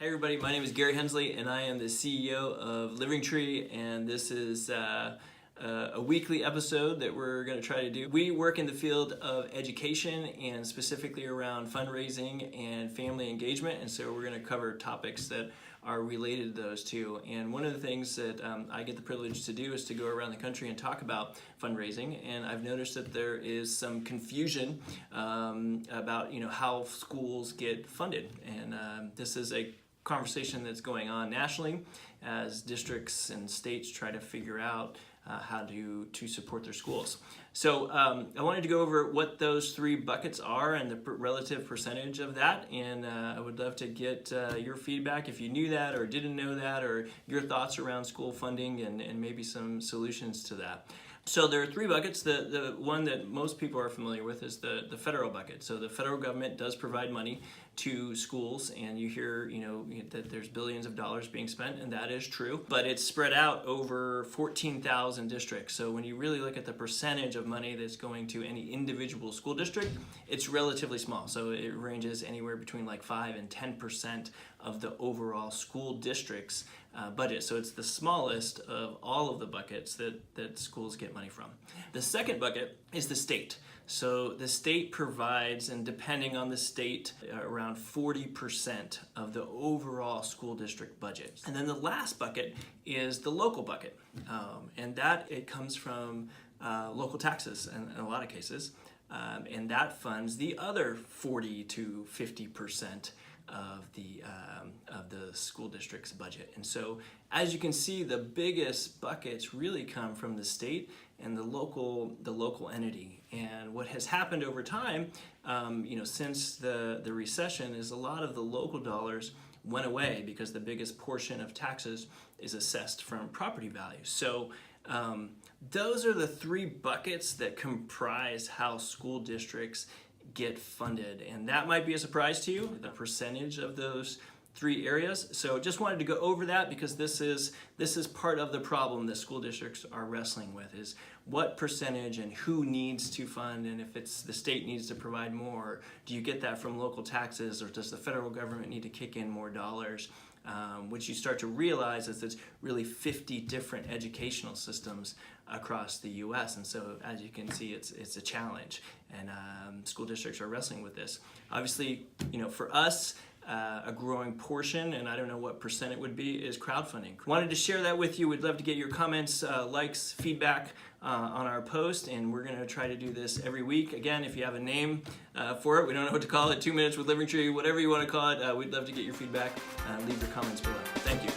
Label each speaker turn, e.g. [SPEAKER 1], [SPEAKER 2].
[SPEAKER 1] Hey everybody, my name is Gary Hensley and I am the CEO of Livingtree, and this is a weekly episode that we're going to try to do. We work in the field of education and specifically around fundraising and family engagement, and so we're going to cover topics that are related to those two. And one of the things that I get the privilege to do is to go around the country and talk about fundraising, and I've noticed that there is some confusion about how schools get funded, and this is a conversation that's going on nationally as districts and states try to figure out how to support their schools. So I wanted to go over what those three buckets are and the relative percentage of that, and I would love to get your feedback if you knew that or didn't know that, or your thoughts around school funding and maybe some solutions to that. So there are three buckets. The one that most people are familiar with is the federal bucket. So the federal government does provide money to schools, and you hear that there's billions of dollars being spent, and that is true, but it's spread out over 14,000 districts. So when you really look at the percentage of money that's going to any individual school district, it's relatively small. So it ranges anywhere between like 5 and 10% of the overall school district's budget. So it's the smallest of all of the buckets that schools get money from. The second bucket is the state. So the state provides, and depending on the state, around 40% of the overall school district budget. And then the last bucket is the local bucket, and that it comes from local taxes in a lot of cases, and that funds the other 40 to 50% of the school district's budget. And so as you can see, the biggest buckets really come from the state and the local entity. And what has happened over time, since the recession, is a lot of the local dollars went away because the biggest portion of taxes is assessed from property values. So those are the three buckets that comprise how school districts get funded, and that might be a surprise to you, the percentage of those three areas. So just wanted to go over that because this is part of the problem that school districts are wrestling with, is what percentage and who needs to fund, and if it's the state needs to provide more, do you get that from local taxes, or does the federal government need to kick in more dollars? Which you start to realize is there's really 50 different educational systems across the U.S. And so as you can see, it's a challenge, and school districts are wrestling with this. Obviously, for us, a growing portion, and I don't know what percent it would be, is crowdfunding. Wanted to share that with you. We'd love to get your comments, likes, feedback on our post, and we're going to try to do this every week. Again, if you have a name for it, we don't know what to call it, 2 Minutes with Livingtree, whatever you want to call it, we'd love to get your feedback. Leave your comments below. Thank you.